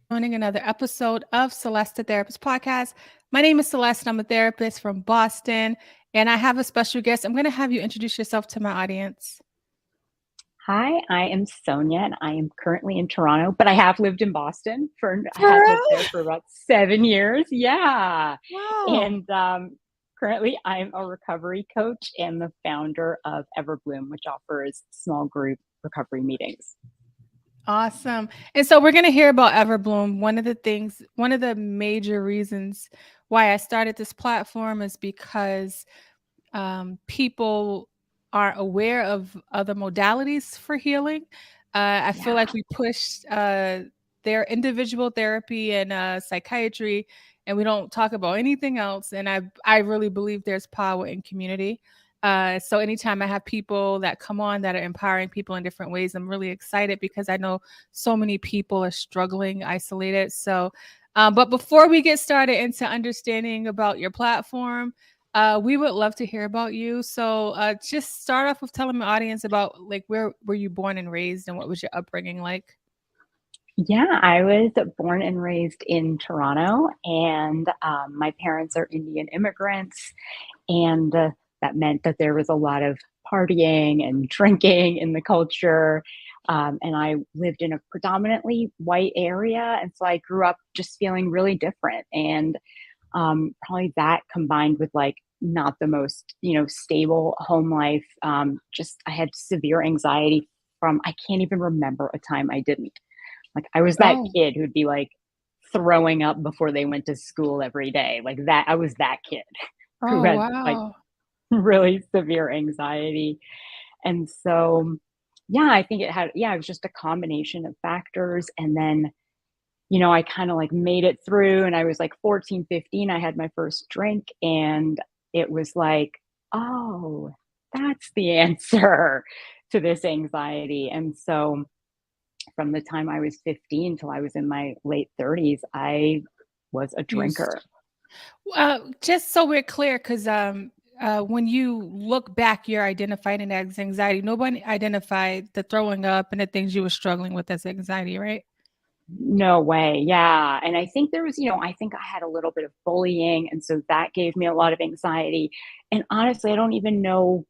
joining another episode of Celeste the Therapist Podcast. My name is Celeste, and I'm a therapist from Boston, and I have a special guest. I'm going to have you introduce yourself to my audience. Hi, I am Sonia, and I am currently in Toronto, but I have lived in Boston I For had lived real? there for about 7 years. Yeah. Wow. And currently I'm a recovery coach and the founder of EverBlume, which offers small group recovery meetings. Awesome. And so we're going to hear about EverBloom. One of the major reasons why I started this platform is because people are aware of other modalities for healing. I feel Yeah. like we push their individual therapy and psychiatry, and we don't talk about anything else. And I really believe there's power in community. So anytime I have people that come on that are empowering people in different ways, I'm really excited because I know so many people are struggling, isolated. So, but before we get started into understanding about your platform, we would love to hear about you. So, just start off with telling my audience about like where were you born and raised, and what was your upbringing like? Yeah, I was born and raised in Toronto, and my parents are Indian immigrants. And that meant that there was a lot of partying and drinking in the culture. And I lived in a predominantly white area. And so I grew up just feeling really different. And probably that combined with like not the most, stable home life. Just I had severe anxiety from, I can't even remember a time I didn't. Like I was that Oh, kid who'd be like throwing up before they went to school every day. Like that, I was that kid who oh had like wow. really severe anxiety. And so, yeah, I think it was just a combination of factors. And then, I kind of like made it through and I was like 14, 15. I had my first drink and it was like, oh, that's the answer to this anxiety. And so, from the time I was 15 till I was in my late 30s, I was a Used. drinker. Just so we're clear, because when you look back, you're identified it as anxiety. Nobody identified the throwing up and the things you were struggling with as anxiety, right? No way. Yeah. And I think there was, I think I had a little bit of bullying. And so that gave me a lot of anxiety. And honestly, I don't even know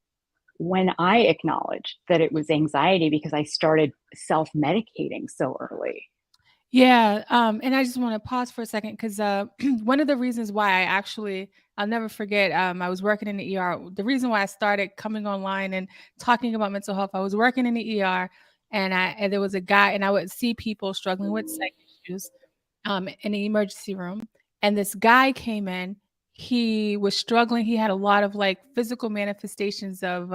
when I acknowledged that it was anxiety because I started self medicating so early. Yeah, and I just want to pause for a second because one of the reasons why I'll never forget, I was working in the ER. The reason why I started coming online and talking about mental health, I was working in the ER, and there was a guy, and I would see people struggling with psych issues, in the emergency room, and this guy came in. He was struggling. He had a lot of like physical manifestations of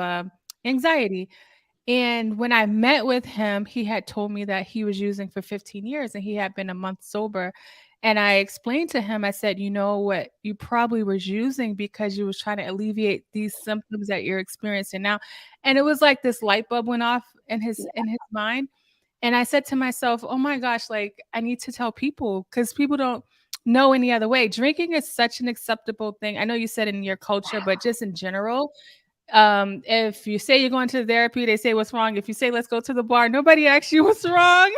anxiety, and when I met with him, he had told me that he was using for 15 years and he had been a month sober. And I explained to him, I said, you know what, you probably was using because you was trying to alleviate these symptoms that you're experiencing now. And it was like this light bulb went off in his mind. And I said to myself, oh my gosh, like I need to tell people because people don't know any other way. Drinking is such an acceptable thing. I know you said in your culture, but just in general, if you say you're going to therapy, they say what's wrong. If you say let's go to the bar, nobody asks you what's wrong.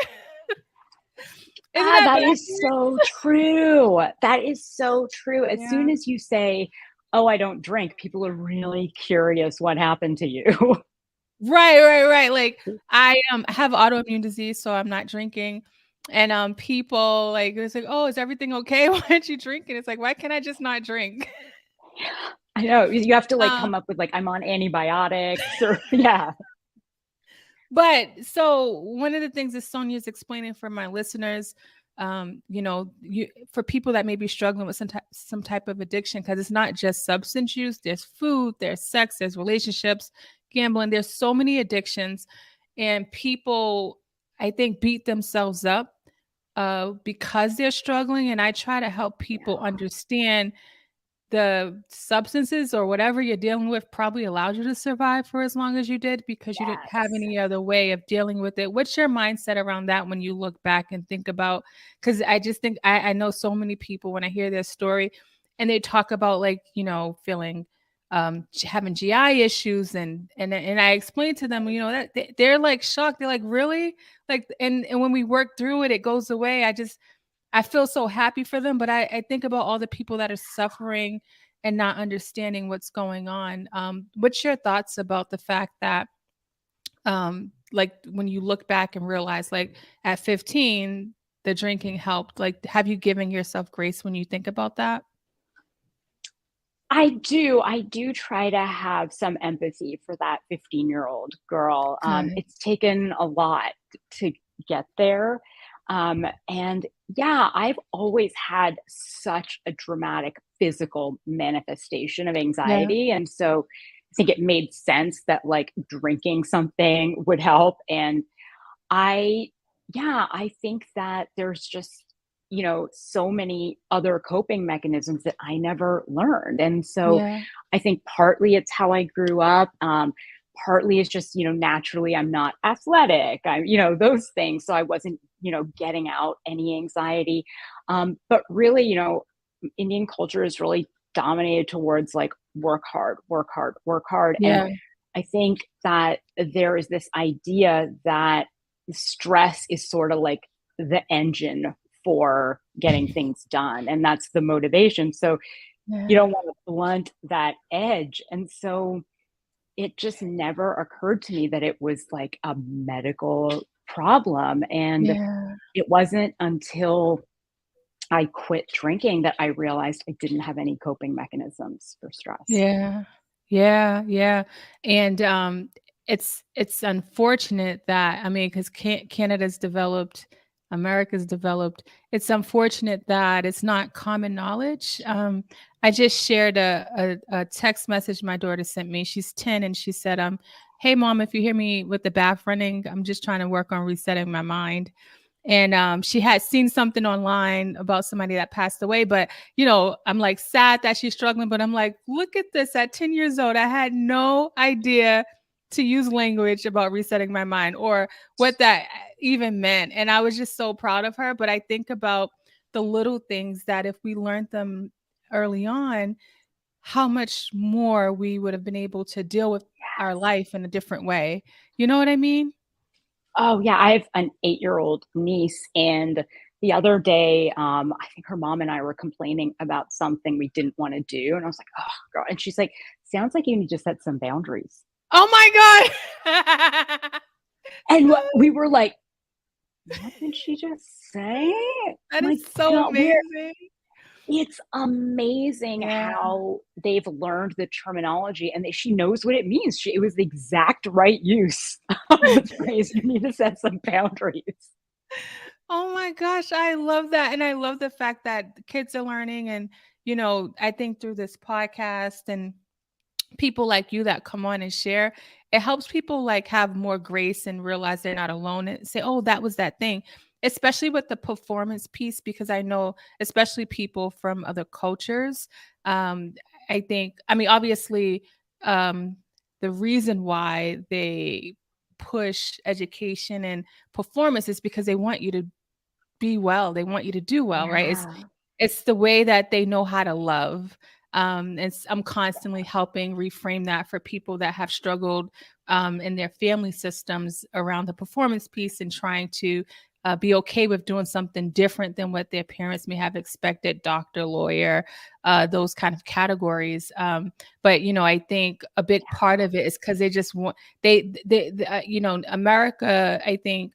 Isn't Ah, that that is accurate? so true. That is so true. As Yeah. soon as you say, oh, I don't drink, people are really curious what happened to you. Right. Like I have autoimmune disease, so I'm not drinking. And people like it's like, oh, is everything okay? Why aren't you drinking? It's like, why can't I just not drink? I know you have to like Uh, come up with like I'm on antibiotics or yeah. But so one of the things that Sonia's explaining for my listeners, for people that may be struggling with some type of addiction, because it's not just substance use. There's food, there's sex, there's relationships, gambling. There's so many addictions, and people, I think, beat themselves up because they're struggling. And I try to help people Yeah. understand the substances or whatever you're dealing with probably allowed you to survive for as long as you did because you didn't have Yes. any other way of dealing with it. What's your mindset around that when you look back and think about? Because I just think I know so many people when I hear their story and they talk about like, feeling having GI issues and I explained to them, that they're like shocked. They're like, really? Like and when we work through it, it goes away. I feel so happy for them, but I think about all the people that are suffering and not understanding what's going on. What's your thoughts about the fact that, like when you look back and realize, like at 15, the drinking helped? Like, have you given yourself grace when you think about that? I do try to have some empathy for that 15-year-old girl. Good. It's taken a lot to get there. And yeah, I've always had such a dramatic physical manifestation of Yeah. anxiety. And so I think it made sense that like drinking something would help. And I yeah, I think that there's just, so many other coping mechanisms that I never learned. And so Yeah. I think partly it's how I grew up. Partly it's just, naturally I'm not athletic. Those things. So I wasn't, getting out any anxiety. But really, Indian culture is really dominated towards like work hard, work hard, work hard. And Yeah. I think that there is this idea that stress is sort of like the engine for getting things done, and that's the motivation. So you Yeah. don't want to blunt that edge. And so it just never occurred to me that it was like a medical problem. And Yeah. it wasn't until I quit drinking that I realized I didn't have any coping mechanisms for stress. Yeah. Yeah, yeah, and, it's unfortunate that, I mean, 'cause Canada's developed, America's developed. It's unfortunate that it's not common knowledge. I just shared a text message my daughter sent me. She's 10, and she said, "Hey, mom, if you hear me with the bath running, I'm just trying to work on resetting my mind." And, she had seen something online about somebody that passed away, but, I'm, like, sad that she's struggling, but I'm like, "Look at this, at 10 years old, I had no idea to use language about resetting my mind or what that even meant," and I was just so proud of her. But I think about the little things that if we learned them early on, how much more we would have been able to deal with our life in a different way. You know what I mean? Oh, yeah, I have an 8-year-old niece, and the other day, I think her mom and I were complaining about something we didn't wanna do, and I was like, "Oh, girl," and she's like, "Sounds like you need to set some boundaries." Oh my god. And we were like, "What did she just say?" That My is so god, we're amazing. it's amazing Yeah, how they've learned the terminology, and she knows what it means. It was the exact right use of the phrase, "You need to set some boundaries." oh my gosh, I love that, and I love the fact that the kids are learning, and, I think through this podcast and people like you that come on and share, it helps people, like, have more grace and realize they're not alone and say, "Oh, that was that thing." Especially with the performance piece, because I know especially people from other cultures, um, I think, I mean, obviously, um, the reason why they push education and performance is because they want you to be well, they want you to do well, right? Yeah. It's the way that they know how to love. I'm constantly helping reframe that for people that have struggled, in their family systems around the performance piece and trying to, be okay with doing something different than what their parents may have expected, doctor, lawyer, those kind of categories. But, I think a big part of it is because they just want, America, I think,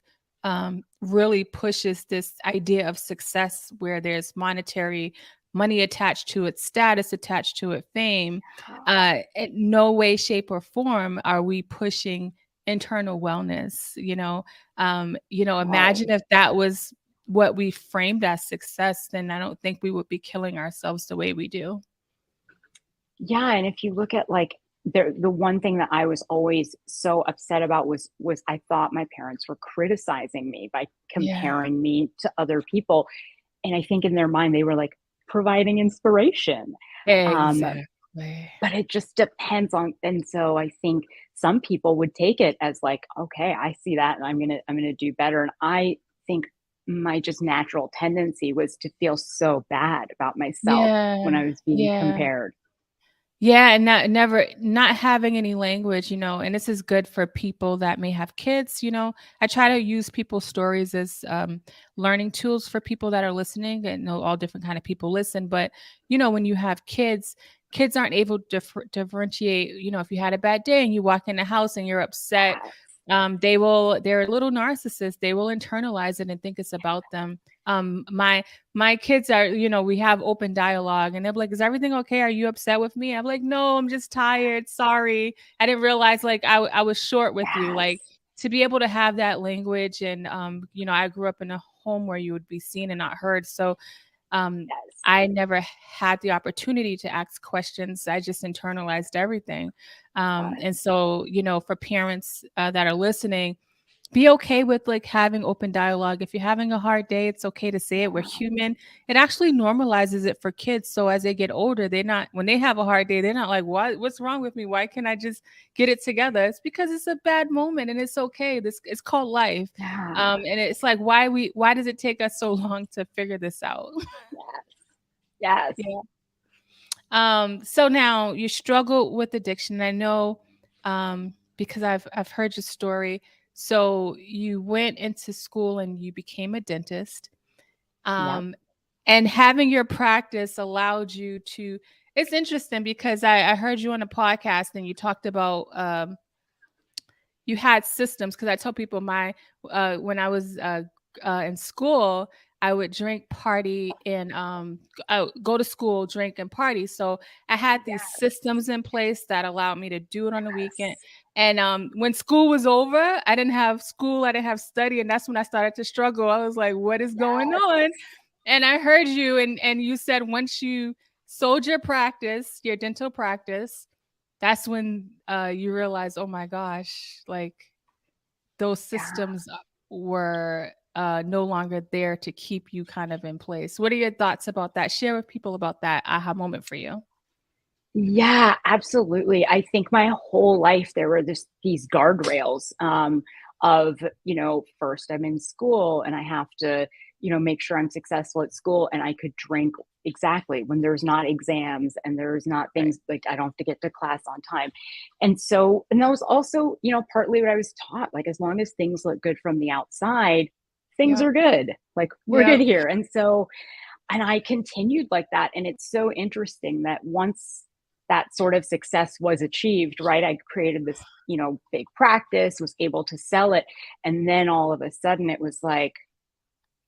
really pushes this idea of success where there's monetary money attached to it, status attached to it, fame. In no way, shape, or form are we pushing internal wellness. Right. Imagine if that was what we framed as success, then I don't think we would be killing ourselves the way we do. Yeah, and if you look at, like, the one thing that I was always so upset about was I thought my parents were criticizing me by Yeah, comparing me to other people, and I think in their mind, they were, like, providing inspiration. Um, exactly. but it just depends on, and so I think some people would take it as like, "Okay, I see that, and I'm gonna do better," and I think my just natural tendency was to feel so bad about myself when Yeah, I was being yeah. compared. Yeah, and not having any language, and this is good for people that may have kids. I try to use people's stories as learning tools for people that are listening. And know all different kind of people listen, but when you have kids aren't able to differentiate. If you had a bad day and you walk in the house and you're upset, Yes, they're little narcissists. They will internalize it and think it's about them. My kids are, we have open dialogue and they're like, is everything okay? Are you upset with me? I'm like, no, I'm just tired. Sorry. I didn't realize like I was short with you. Like yes, to be able to have that language and, I grew up in a home where you would be seen and not heard. So um, yes, I never had the opportunity to ask questions. I just internalized everything. yes, And so, for parents that are listening, be okay with like having open dialogue. If you're having a hard day, it's okay to say it. We're yeah, human. It actually normalizes it for kids. So as they get older, they're not, when they have a hard day, they're not like, what's wrong with me? Why can't I just get it together? It's because it's a bad moment and it's okay. This it's called life. yeah, And it's like, why does it take us so long to figure this out? yes, yes, Yeah. So now you struggle with addiction. I know because I've heard your story. So you went into school and you became a dentist. yep, Um, and having your practice allowed you to. It's interesting because I heard you on a podcast and you talked about you had systems because I tell people my when I was in school, I would drink, party, and go to school, drink, and party. So I had these yes, systems in place that allowed me to do it on the weekend. yes, And when school was over, I didn't have school, I didn't have study, and that's when I started to struggle. I was like, "What is going yes, on?" And I heard you, and you said once you sold your practice, your dental practice, that's when you realize, oh my gosh, like those yeah. systems were no longer there to keep you kind of in place. What are your thoughts about that? Share with people about that aha moment for you. Yeah, absolutely. I think my whole life there were these guardrails of, first I'm in school and I have to, make sure I'm successful at school and I could drink exactly when there's not exams and there's not Right. things like I don't have to get to class on time. And that was also, partly what I was taught. Like, as long as things look good from the outside, things Yep. are good. Like, we're good Yep. here. And I continued like that. And it's so interesting that once that sort of success was achieved, right? I created this, big practice, was able to sell it. And then all of a sudden it was like,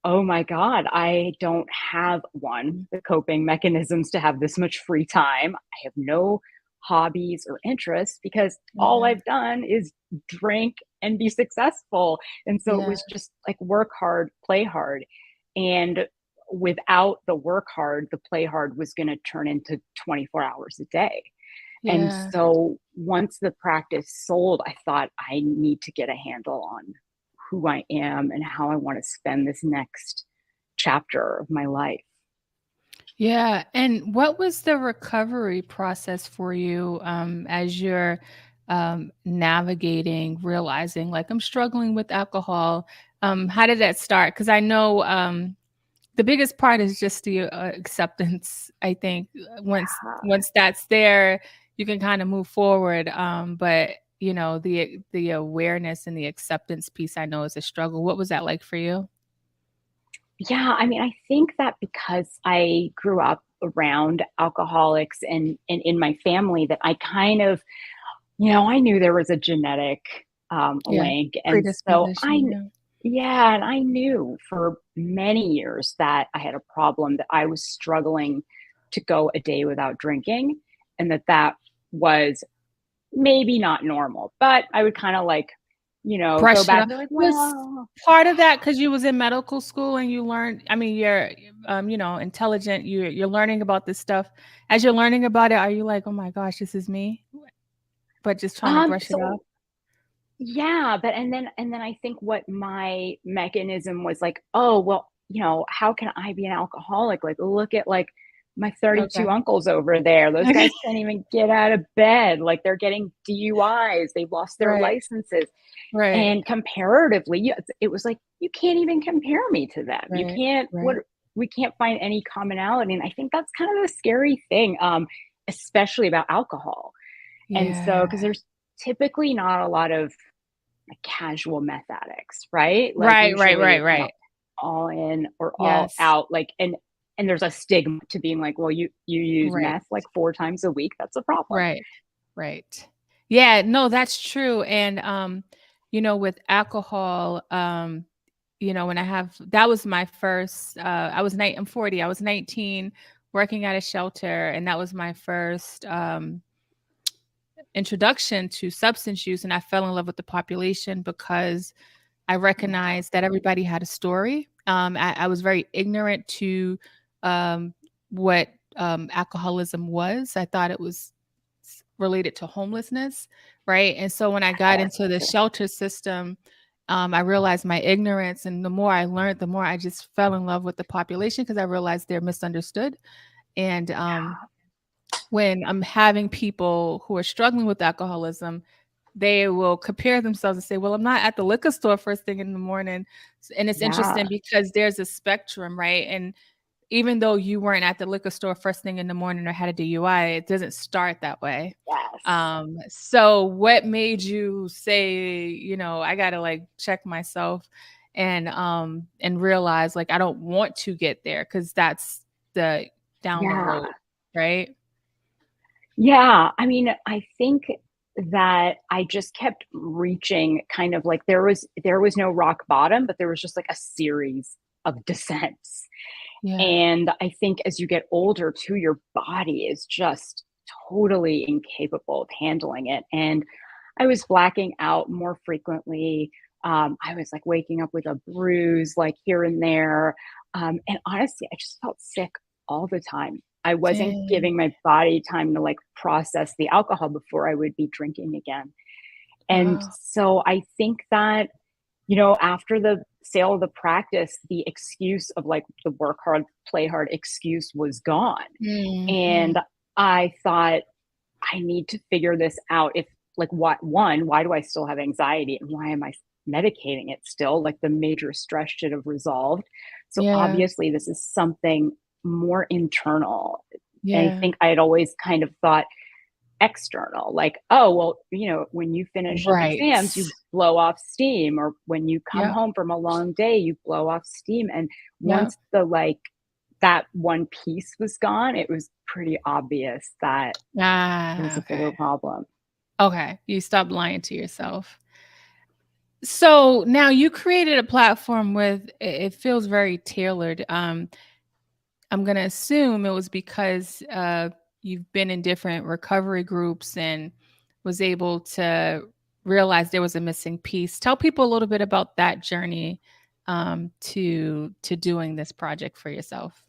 oh my God, I don't have Mm. the coping mechanisms to have this much free time. I have no hobbies or interests because all Yeah. I've done is drink and be successful. And so it Yeah. was just like work hard, play hard. And without the work hard, the play hard was going to turn into 24 hours a day. And Yeah. so once the practice sold, I thought I need to get a handle on who I am and how I want to spend this next chapter of my life. Yeah. And what was the recovery process for you as you're navigating, realizing like I'm struggling with alcohol? How did that start? Because I know the biggest part is just the acceptance. I think once that's there, you can kind of move forward. But the awareness and the acceptance piece, I know, is a struggle. What was that like for you? Yeah, I mean, I think that because I grew up around alcoholics and in my family that I kind of, I knew there was a genetic Yeah, link. And so predisposition. Yeah. yeah, and I knew for many years that I had a problem, that I was struggling to go a day without drinking, and that was maybe not normal. But I would kind of like, go Brush it back off. and be like, Was well, part of that because you was in medical school and you learned, I mean, you're, intelligent, you're learning about this stuff. As you're learning about it, are you like, "Oh my gosh, this is me?" But just trying to brush it off? so yeah, but and then I think what my mechanism was like, "Oh, well, how can I be an alcoholic? Like, look at, like, my Okay. 32 uncles over there. Those Okay. guys can't even get out of bed. Like, they're getting DUIs. They've lost their Right, licenses." right, And comparatively, it was like, you can't even compare me to them. You right, can't right. we can't find any commonality, and I think that's kind of a scary thing. especially about alcohol. And so, Yeah. because there's typically not a lot of like casual meth addicts, right? Like Right, right, usually right, you're kind of right. all in or all Yes. out, like, and there's a stigma to being like, well, you use Right. meth like 4 times a week. That's a problem. Right. Right. Yeah, no, that's true. And with alcohol, when I have that was my first I'm 40. I was 19 working at a shelter, and that was my first introduction to substance use, and I fell in love with the population because I Yeah. recognized that everybody had a story. I was very ignorant to um, what alcoholism was. I thought it was related to homelessness, right? And so when I got Yes. into the shelter system, I realized my ignorance, and the more I learned, the more I just fell in love with the population because I realized they're misunderstood. And Yeah. when I'm having people who are struggling with alcoholism, they will compare themselves and say, "Well, I'm not at the liquor store first thing in the morning." And it's Yeah. interesting because there's a spectrum, right? And even though you weren't at the liquor store first thing in the morning or had a DUI, it doesn't start that way. Yes. So what made you say, I gotta like check myself and realize like I don't want to get there because that's the down the Yeah. road, right? Yeah, I mean, I think that I just kept reaching kind of like there was no rock bottom, but there was just like a series of descents. Yeah. And I think as you get older too, your body is just totally incapable of handling it. And I was blacking out more frequently. I was like waking up with a bruise, like here and there. And honestly, I just felt sick all the time. I wasn't Dang. giving my body time to like process the alcohol before I would be drinking again. And Oh. so I think that, after the sale of the practice, the excuse of like the work hard, play hard excuse was gone. Mhm. And I thought, I need to figure this out. If like what one, why do I still have anxiety and why am I medicating it still? Like the major stress should have resolved. So Yeah. obviously this is something more internal. And I Yeah. think I had always kind of thought external, like, oh, well, when you finish up Right. exams, you blow off steam, or when you come Yep. home from a long day, you blow off steam. And Yep. once the like that one piece was gone, it was pretty obvious that there was Ah, a bigger okay. problem. Okay. You stopped lying to yourself. So now you created a platform with it feels very tailored. I'm gonna assume it was because you've been in different recovery groups and was able to realize there was a missing piece. Tell people a little bit about that journey to doing this project for yourself.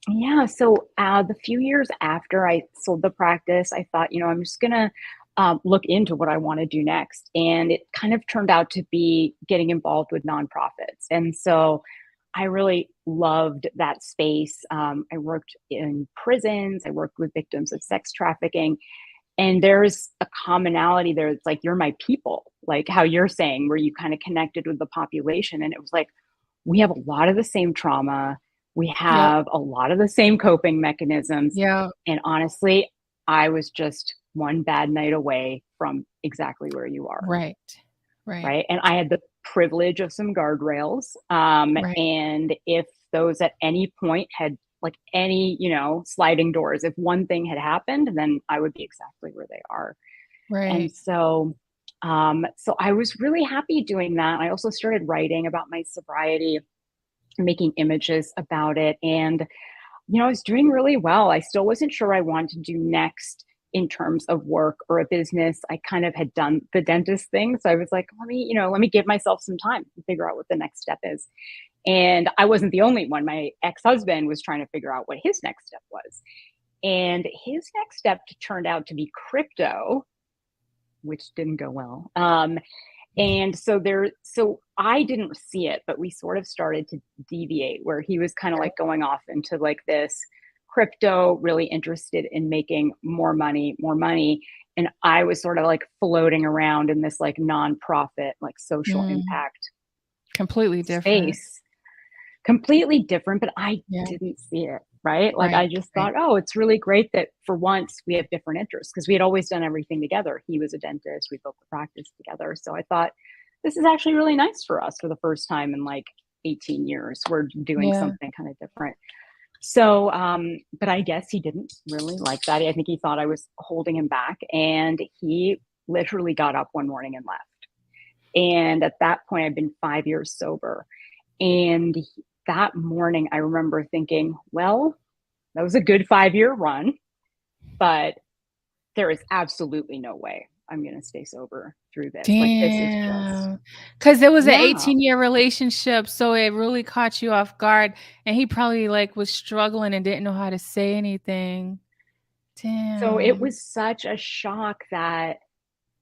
Yeah. So the few years after I sold the practice, I thought, I'm just gonna look into what I want to do next, and it kind of turned out to be getting involved with nonprofits. And so I really loved that space. I worked in prisons. I worked with victims of sex trafficking, and there's a commonality there. It's like you're my people, like how you're saying, where you kind of connected with the population, and it was like we have a lot of the same trauma. We Yep. have a lot of the same coping mechanisms. Yeah. And honestly, I was just one bad night away from exactly where you are. Right. Right. Right. And I had the privilege of some guardrails. Right. And if those at any point had like any, sliding doors, if one thing had happened, then I would be exactly where they are. And Right. so I was really happy doing that. I also started writing about my sobriety, making images about it. And, I was doing really well. I still wasn't sure I wanted to do next in terms of work or a business. I kind of had done the dentist thing. So I was like, let me give myself some time to figure out what the next step is. And I wasn't the only one. My ex-husband was trying to figure out what his next step was. And his next step turned out to be crypto, which didn't go well. And so I didn't see it, but we sort of started to deviate where he was kind of like going off into like this crypto, really interested in making more money, more money. And I was sort of like floating around in this like nonprofit, like social Mm, impact completely different. space. completely different, but I Yeah. didn't see it, right? Like, Right. I just Right. thought, "Oh, it's really great that for once we have different interests," because we had always done everything together. He was a dentist, we built the practice together, so I thought, "This is actually really nice for us for the first time in, like, 18 years. We're doing Yeah. something kinda different." So, but I guess he didn't really like that. I think he thought I was holding him back, and he literally got up one morning and left. And at that point, I'd been 5 years sober. And that morning, I remember thinking, well, that was a good 5-year run, but there is absolutely no way I'm going to stay sober through this. Like, this is just, Damn. 'Cause it was an yeah. 18-year relationship, so it really caught you off guard, and he probably, like, was struggling and didn't know how to say anything. So it Damn. was such a shock that,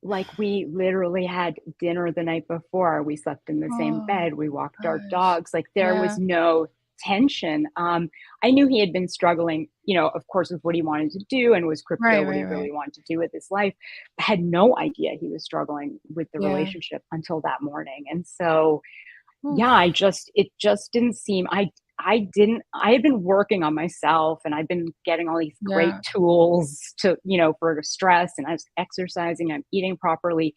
like, we literally had dinner the night before, we slept in the same Oh, bed, we walked our gosh. dogs, like, there was Yeah. no tension. I knew he had been struggling, of course, with what he wanted to do and was crypto Right, what right, he right. really wanted to do with his life. I had no idea he was struggling with the Yeah. relationship until that morning, and so yeah, Oof. it just didn't seem I had been working on myself and I've been getting all these great Yeah. tools to, for stress, and I was exercising, I'm eating properly,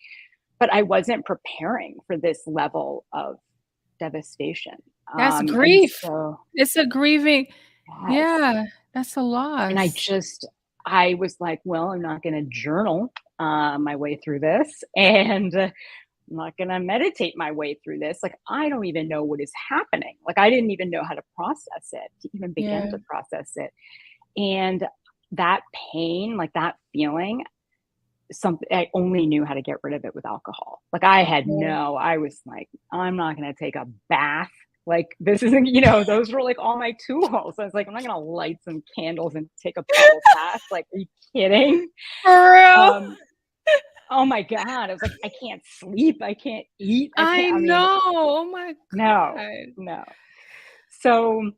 but I wasn't preparing for this level of devastation. That's And grief. so It's a grieving yes. yeah, that's a And loss. I was like, well, I'm not going to journal my way through this. And I'm not going to meditate my way through this. Like, I don't even know what is happening. Like, I didn't even know how to process it, to even begin Yeah. to process it. And that pain, like that feeling, something I only knew how to get rid of it with alcohol. Like, Yeah. I was like, I'm not going to take a bath. Like, this isn't, those were like all my tools. I was like, I'm not going to light some candles and take a bubble bath. Like, are you kidding? For real? Um, Oh my god, I was like, "I can't sleep, I can't eat, I I mean, know. Oh my no, god. no." So,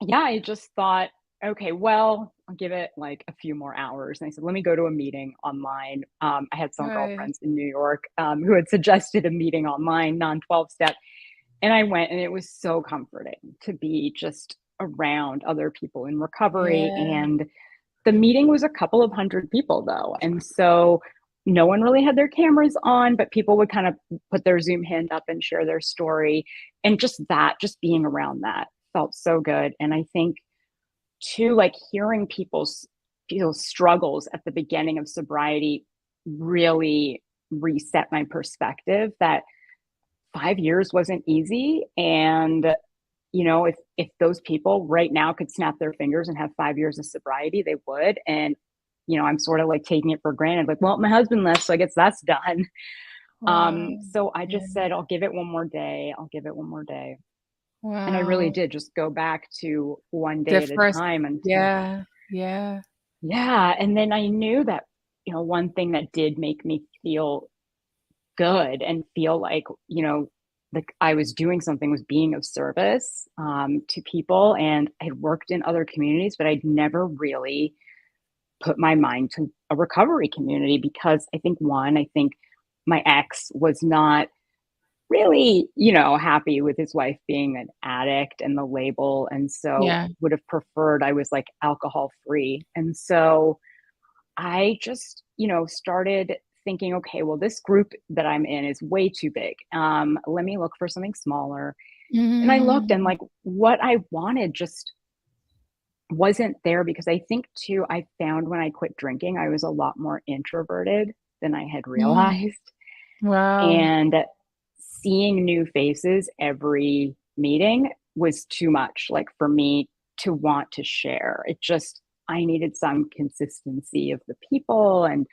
yeah, I just thought, "Okay, well, I'll give it, like, a few more hours," and I said, "Let me go to a meeting online." I had some Right. girlfriends in New York, who had suggested a meeting online, non-12 step, and I went, and it was so comforting to be just around other people in recovery, Yeah. and the meeting was a couple of hundred people though, and so no one really had their cameras on, but people would kind of put their Zoom hand up and share their story, and just being around that felt so good, and I think too, like, hearing people's struggles at the beginning of sobriety really reset my perspective that 5 years wasn't easy, and if those people right now could snap their fingers and have 5 years of sobriety, they would, and, I'm sort of, like, taking it for granted, like, "Well, my husband left, so I guess that's done." Wow. So I Yeah. just said, "I'll give it one more day, I'll give it one more day." And I really Wow. did just go back to one The day at a first time until yeah. Yeah. yeah, and then I knew that, one thing that did make me feel good and feel like I was doing something, was being of service, to people, and I had worked in other communities, but I'd never really put my mind to a recovery community because I think my ex was not really, happy with his wife being an addict and the label, and so Yeah. would have preferred I was, like, alcohol free, and so I just, started thinking, okay, well, this group that I'm in is way too big. Let me look for something smaller. And I looked and Mm. like what I wanted just wasn't there because I think too, I found when I quit drinking, I was a lot more introverted than I had Mm. realized. Wow. And seeing new faces every meeting was too much, like, for me to want to share. I needed some consistency of the people and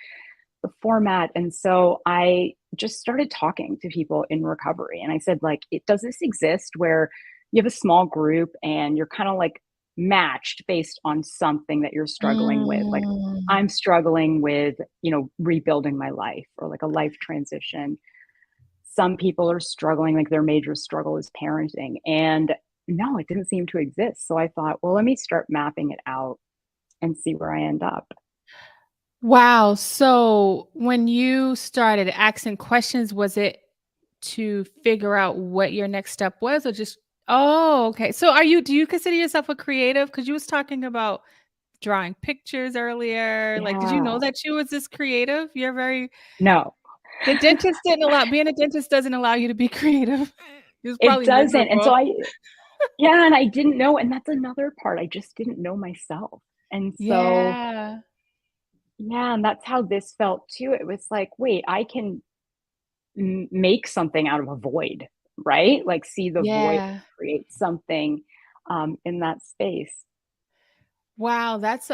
the format, and so I just started talking to people in recovery, and I said, like, does this exist where you have a small group and you're kinda, like, matched based on something that you're struggling with? Like, Mm. I'm struggling with, rebuilding my life or, like, a life transition. Some people are struggling, like, their major struggle is parenting, and no, it didn't seem to exist, so I thought, "Well, let me start mapping it out and see where I end up." Wow. So when you started asking questions, was it to figure out what your next step was or just Oh, okay. So do you consider yourself a creative? Because you was talking about drawing pictures earlier. Like, did you know Yeah. that you was this creative? You're very No, the dentist didn't allow being a dentist doesn't allow you to be creative. It was it probably doesn't. And so miserable. yeah, and I didn't know. And that's another part. I just didn't know myself. And so, Yeah. yeah, and that's how this felt too. It was like, wait, I can make something out of a void, right? Like see the void, Yeah. create something in that space. Wow, that's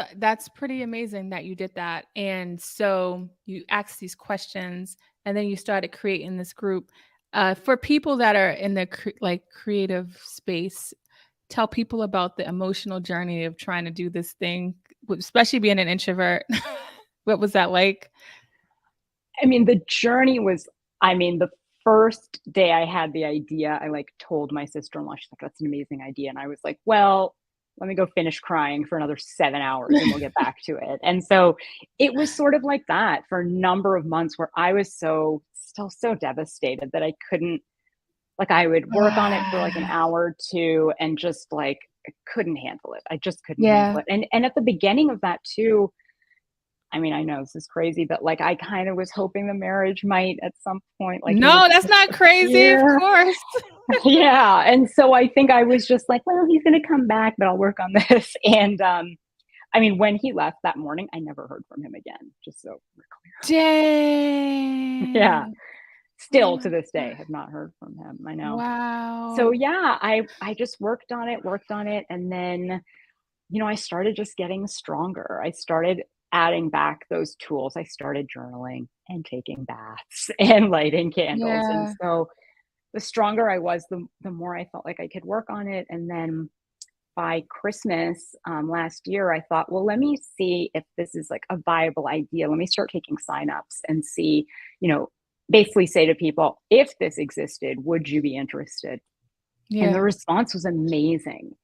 pretty amazing that you did that. And so you asked these questions and then you started creating this group. For people that are in the creative space, tell people about the emotional journey of trying to do this thing, especially being an introvert. What was that like? I mean, the journey was, I mean, the first day I had the idea, I like told my sister-in-law, she's like, that's an amazing idea. And I was like, well, let me go finish crying for another 7 hours and we'll get back to it. And so it was sort of like that for a number of months where I was still so devastated that I couldn't, like, I would work on it for like an Ah, hour or two and just like, I couldn't handle it. I just couldn't handle yeah. it. And at the beginning of that too, I mean, I know this is crazy, but, like, I kind of was hoping the marriage might at some point, like, in the No, that's not crazy, of year. course. Yeah, and so I think I was just like, "Well, he's gonna come back, but I'll work on this," and, I mean, when he left that morning, I never heard from him again, just so we're clear. Yeah, Dang. Oh still to my this day, god. have not heard from him, I know. So, Wow. yeah, I just worked on it, and then I started just getting stronger. I started adding back those tools. I started journaling and taking baths and lighting candles. And Yeah. so the stronger I was, the more I felt like I could work on it. And then by Christmas last year, I thought, well, let me see if this is like a viable idea. Let me start taking signups and see, you know, basically say to people, if this existed, would you be interested? And the Yeah. response was amazing.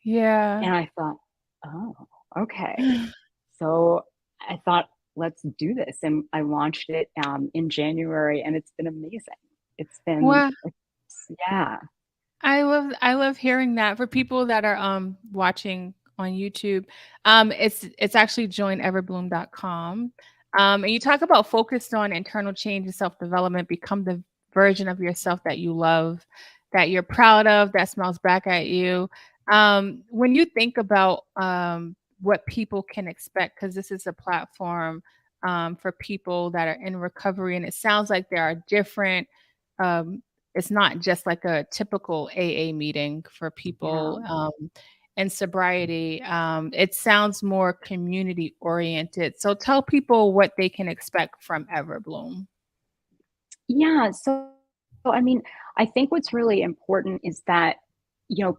Yeah. And I thought, oh, okay. So I thought, let's do this. And I launched it in January and it's been amazing. It's been, Wow. yeah, I love hearing that. For people that are watching on YouTube, it's actually joineverbloom.com. And you talk about focused on internal change and self-development, become the version of yourself that you love, that you're proud of, that smiles back at you. When you think about what people can expect, because this is a platform for people that are in recovery, and it sounds like there are different um, it's not just like a typical AA meeting for yeah. people in sobriety. It sounds more community oriented. So tell people what they can expect from EverBloom. Yeah. So, I mean, I think what's really important is that,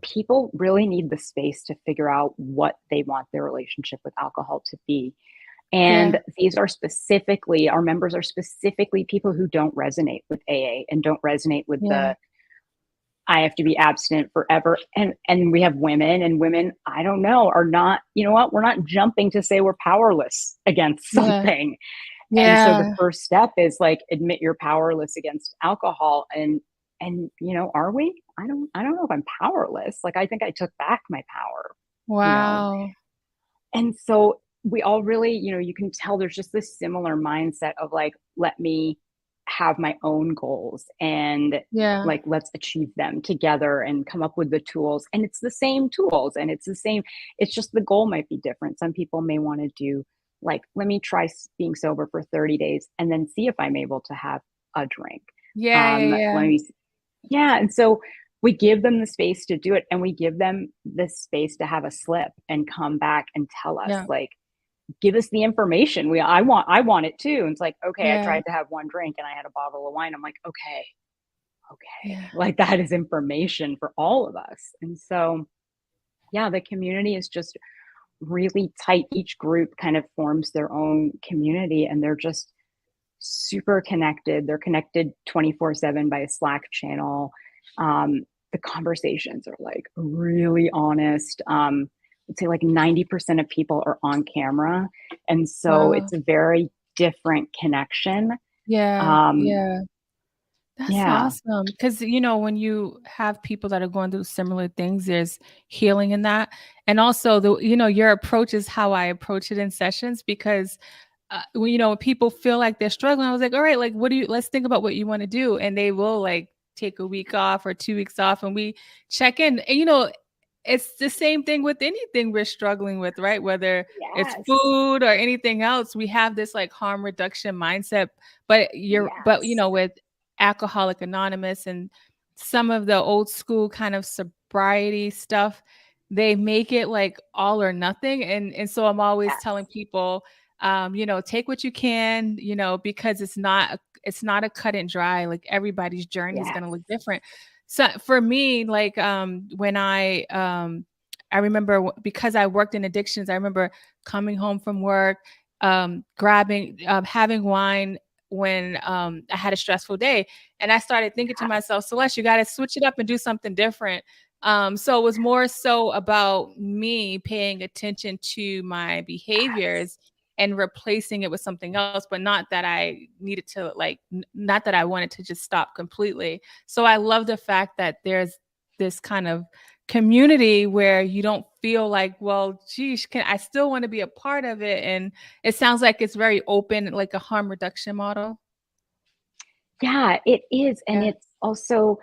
people really need the space to figure out what they want their relationship with alcohol to be. Yeah, And these are specifically, our members are specifically people who don't resonate with AA and don't resonate with yeah, the I have to be abstinent forever. And we have women, and women, I don't know, are not, you know what? We're not jumping to say we're powerless against yeah, something. And so the yeah, first step is like admit you're powerless against alcohol. And are we? I don't know if I'm powerless. Like I think I took back my power, you know. wow, And so we all really, you can tell there's just this similar mindset of like, let me have my own goals and yeah, like, let's achieve them together and come up with the tools. And it's the same tools and it's the same, it's just the goal might be different. Some people may want to do like, let me try being sober for 30 days and then see if I'm able to have a drink. yeah, yeah, yeah, Let me yeah, and so we give them the space to do it, and we give them the space to have a slip and come back and tell us, yeah, like, give us the information. I want it too. And it's like, okay, I yeah, tried to have one drink and I had a bottle of wine. I'm like, okay, okay. yeah, Like that is information for all of us. And so, yeah, the community is just really tight. Each group kind of forms their own community and they're just super connected. They're connected 24/7 by a Slack channel. The conversations are like really honest. I'd say like 90% of people are on camera. And so wow, it's a very different connection. yeah, Um, yeah. That's Yeah. awesome. Because, when you have people that are going through similar things, there's healing in that. And also your approach is how I approach it in sessions because when people feel like they're struggling, I was like, all right, like, let's think about what you want to do. And they will like take a week off or 2 weeks off and we check in. And, it's the same thing with anything we're struggling with, right? Whether it's Yes. food or anything else, we have this like harm reduction mindset. But Yes. with Alcoholic Anonymous and some of the old school kind of sobriety stuff, they make it like all or nothing. And so I'm always telling Yes. people, take what you can, because it's not a cut and dry. Like everybody's journey is going to Yes. look different. So for me, like when I remember because I worked in addictions, I remember coming home from work, grabbing, having wine when I had a stressful day. And I started thinking to myself, Celeste, you got to switch it up and do something different. So it was more so about me paying attention to my Yes. behaviors and replacing it with something else, but not that I needed to like, not that I wanted to just stop completely. So I love the fact that there's this kind of community where you don't feel like, well, geez, I still want to be a part of it? And it sounds like it's very open, like a harm reduction model. Yeah, it is. And Yeah, it's also,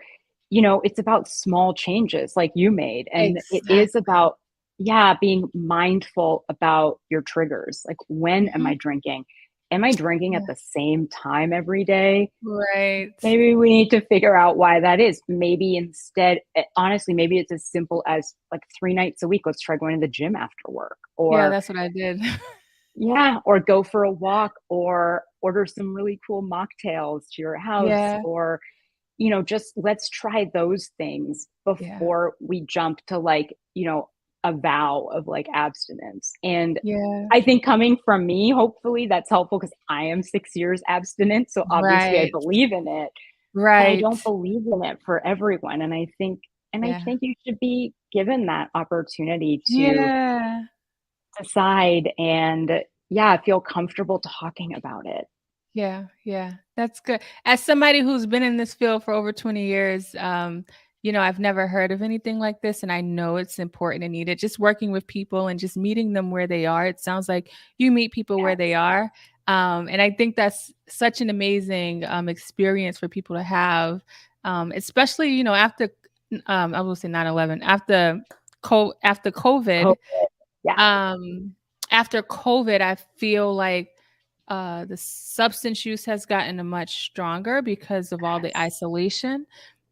it's about small changes like you made. And it is exactly. about, yeah, being mindful about your triggers. Like, when am Mhm. I drinking? Am I drinking at Yeah. the same time every day? Right. Maybe we need to figure out why that is. Maybe instead, honestly, maybe it's as simple as like 3 nights a week. Let's try going to the gym after work. Yeah, Or, that's what I did. yeah, or go for a walk or order some really cool mocktails to your house, Yeah, or just let's try those things yeah, before we jump to like, a vow of like abstinence. And yeah. I think coming from me, hopefully that's helpful because I am 6 years abstinent. So obviously I Right, believe in it, but I right. don't believe in it for everyone. And I Yeah, think you should be given that opportunity to yeah. decide and, yeah, feel comfortable talking about it. Yeah, yeah, that's good. As somebody who's been in this field for over 20 years, I've never heard of anything like this, and I know it's important and needed. Just working with people and just meeting them where they are. It sounds like you meet people where they Yes. are, and I think that's such an amazing experience for people to have, especially after I will say 9/11, after COVID. COVID. Yes. Um, After COVID, I feel like the substance use has gotten much stronger because of all the Yes. isolation.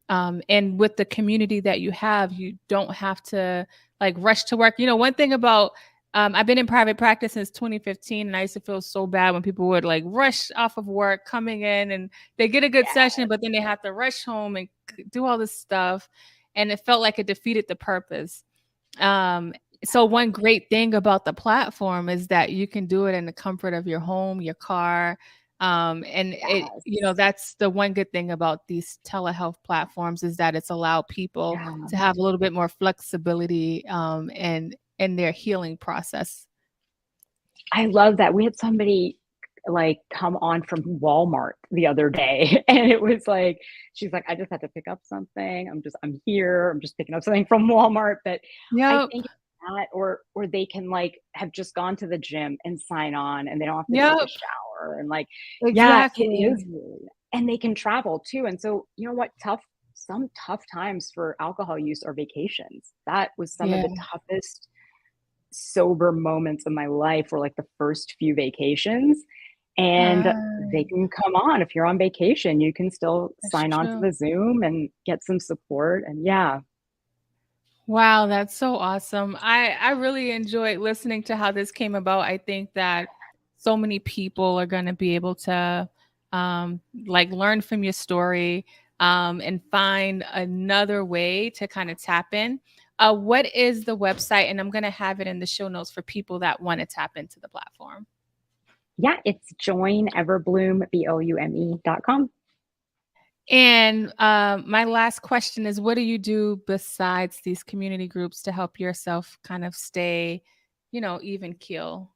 And with the community that you have, you don't have to like rush to work. One thing about I've been in private practice since 2015, and I used to feel so bad when people would like rush off of work, coming in, and they get a good session, Yes. but then they have to rush home and do all this stuff, and it felt like it defeated the purpose. Um, so one great thing about the platform is that you can do it in the comfort of your home, your car. And Yes. that's the one good thing about these telehealth platforms is that it's allowed people Yeah. to have a little bit more flexibility, in their healing process. I love that. We had somebody, like, come on from Walmart the other day, and it was like she's like, "I just had to pick up something. I'm here. I'm just picking up something from Walmart." But I Yep. think that, or they can, like, have just gone to the gym and sign on, and they don't have to take a Yep. shower, and, like, yeah, it is Exactly. really, and they can travel too, and so, you know what? Some tough times for alcohol use are vacations. That was some of Yeah. the toughest sober moments of my life were like the first few vacations, and they Ah, can come on. If you're on vacation, you can still that's sign on to true. the Zoom and get some support, and yeah. Wow, that's so awesome. I really enjoyed listening to how this came about. I think that so many people are going to be able to like learn from your story and find another way to kind of tap in. What is the website? And I'm going to have it in the show notes for people that want to tap into the platform. Yeah, it's joineverblume.com. And my last question is, what do you do besides these community groups to help yourself kind of stay, even keel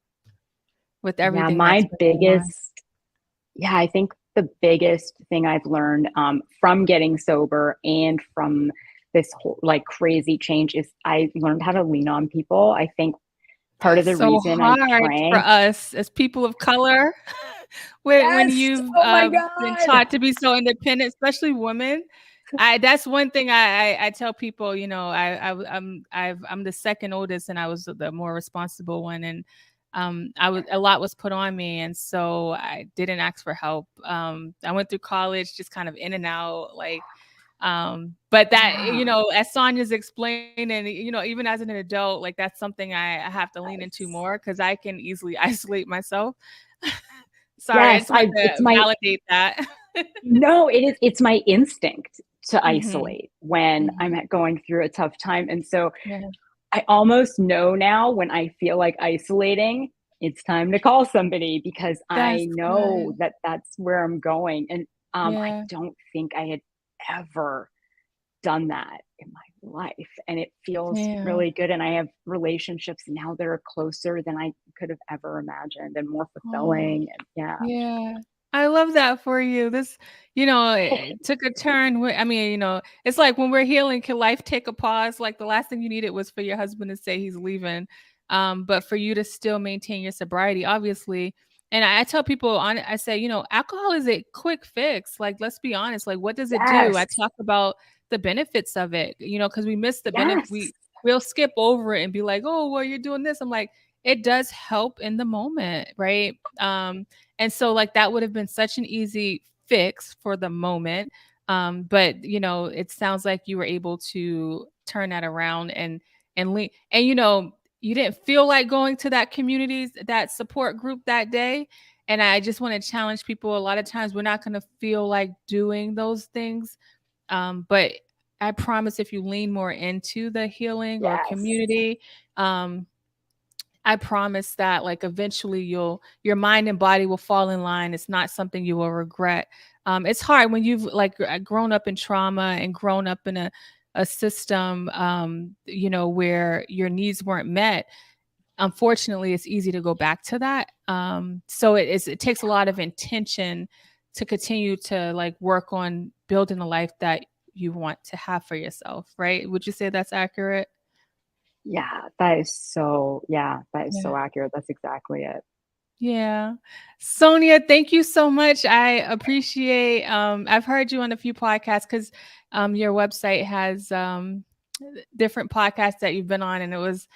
with Yeah, everything that's my been going on? biggest, yeah, I think the biggest thing I've learned from getting sober and from this whole like crazy change is I learned how to lean on people. I think part of That's the so reason I hard for drank. us as people of color when Yes. you've Oh my been God. taught to be so independent, especially women. That's one thing I tell people. You know, I'm the second oldest, and I was the more responsible one, and I was a lot was put on me, and so I didn't ask for help. I went through college just kind of in and out, like. But that, Yeah. as Sonia's explaining, even as an adult, like that's something I have to lean into Yes. more because I can easily isolate myself. Sorry, I Yes. just want It's to my, validate that. no, it's my instinct to Mhm. isolate when I'm Mhm. going through a tough time. And so Yeah. I almost know now when I feel like isolating, it's time to call somebody because That's I know good. that that's where I'm going. And I Yeah. don't think I had ever done that in my life. And it feels Yeah. really good. And I have relationships now that are closer than I could have ever imagined and more Oh. fulfilling. And yeah. Yeah. I love that for you. This, it took a turn where I mean, it's like when we're healing, can life take a pause? Like the last thing you needed was for your husband to say he's leaving. But for you to still maintain your sobriety, obviously. And I tell people I say, alcohol is a quick fix. Like, let's be honest. Like, what does it do? I Yes. talk about the benefits of it, because we miss the benefit. Yes. We'll skip over it and be like, oh, well, you're doing this. I'm like, it does help in the moment, right? And so like that would have been such an easy fix for the moment. But it sounds like you were able to turn that around and lean. And you didn't feel like going to that support group that day. And I just want to challenge people. A lot of times we're not going to feel like doing those things. But I promise if you lean more into the healing or Yes. community, um, I promise that like eventually your mind and body will fall in line. It's not something you will regret. It's hard when you've like grown up in trauma and grown up in a system, where your needs weren't met. Unfortunately, it's easy to go back to that. So it takes a lot of intention to continue to like work on building a life that you want to have for yourself, right? Would you say that's accurate? Yeah. That is so, yeah, that is Yeah. so accurate. That's exactly it. Yeah. Sonia, thank you so much. I appreciate I've heard you on a few podcasts because your website has different podcasts that you've been on, and I was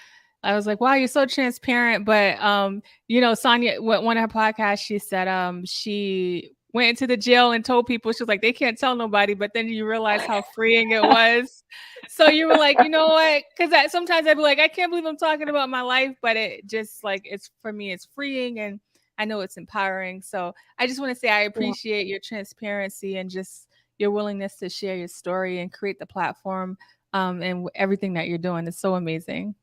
like, wow, you're so transparent. But Sonia, one of her podcasts, she said she went into the jail and told people, she was like, they can't tell nobody, but then you realize how freeing it was. So you were like, you know what? Because sometimes I'd be like, I can't believe I'm talking about my life, but it just like it's for me, it's freeing and I know it's empowering. So I just want to say I Yeah. appreciate your transparency and just your willingness to share your story and create the platform and everything that you're doing is so amazing.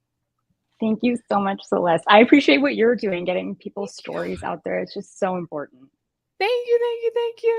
Thank you so much, Celeste. I appreciate what you're doing, getting people's Thank you. stories out there. It's just so important. Thank you. Thank you. Thank you.